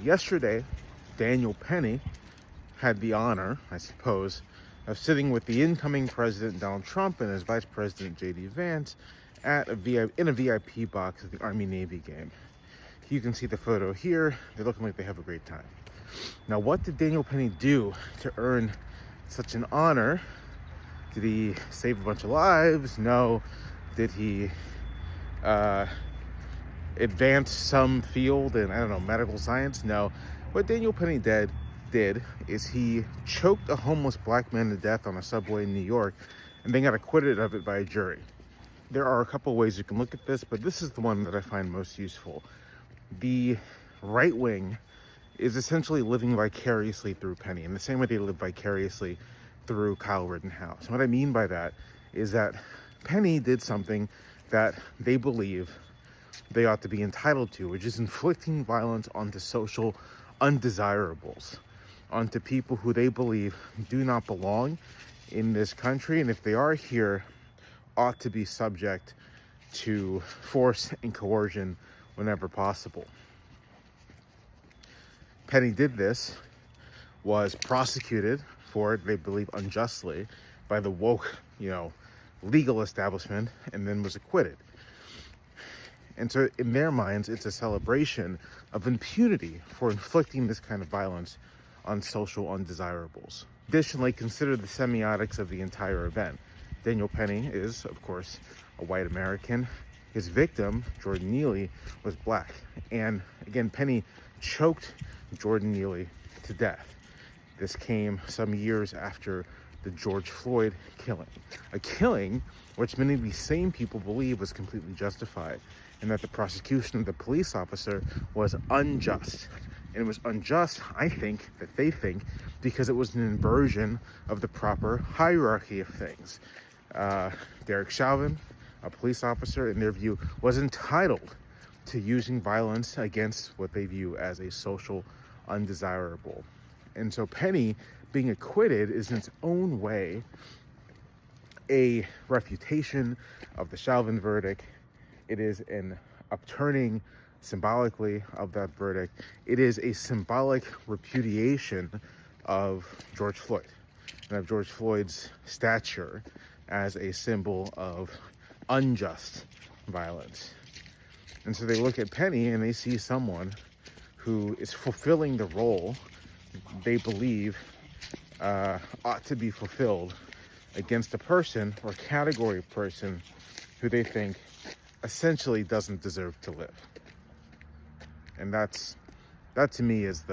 yesterday, Daniel Penny had the honor, I suppose, of sitting with the incoming president, Donald Trump, and his vice president, J.D. Vance, in a VIP box at the Army-Navy game. You can see the photo here. They're looking like they have a great time. Now, what did Daniel Penny do to earn such an honor? Did he save a bunch of lives? No. Did he advance some field in, I don't know, medical science? No. What Daniel Penny did is he choked a homeless black man to death on a subway in New York and then got acquitted of it by a jury. There are a couple ways you can look at this, but this is the one that I find most useful. The right wing is essentially living vicariously through Penny in the same way they live vicariously through Kyle Rittenhouse. And what I mean by that is that Penny did something that they believe they ought to be entitled to, which is inflicting violence onto social undesirables, onto people who they believe do not belong in this country, and if they are here, ought to be subject to force and coercion whenever possible. Penny did this, was prosecuted for it, they believe unjustly, by the woke, legal establishment, and then was acquitted. And so in their minds, it's a celebration of impunity for inflicting this kind of violence on social undesirables. Additionally, consider the semiotics of the entire event. Daniel Penny is, of course, a white American. His victim, Jordan Neely, was black. And again, Penny choked Jordan Neely to death. This came some years after the George Floyd killing. A killing which many of these same people believe was completely justified, and that the prosecution of the police officer was unjust. And it was unjust, I think, that they think, because it was an inversion of the proper hierarchy of things. Derek Chauvin, a police officer, in their view, was entitled to using violence against what they view as a social undesirable. And so Penny being acquitted is in its own way a refutation of the Chauvin verdict. It is an upturning symbolically of that verdict. It is a symbolic repudiation of George Floyd and of George Floyd's stature as a symbol of unjust violence. And so they look at Penny and they see someone who is fulfilling the role they believe ought to be fulfilled against a person or category of person who they think essentially doesn't deserve to live. And that to me is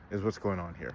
what's going on here.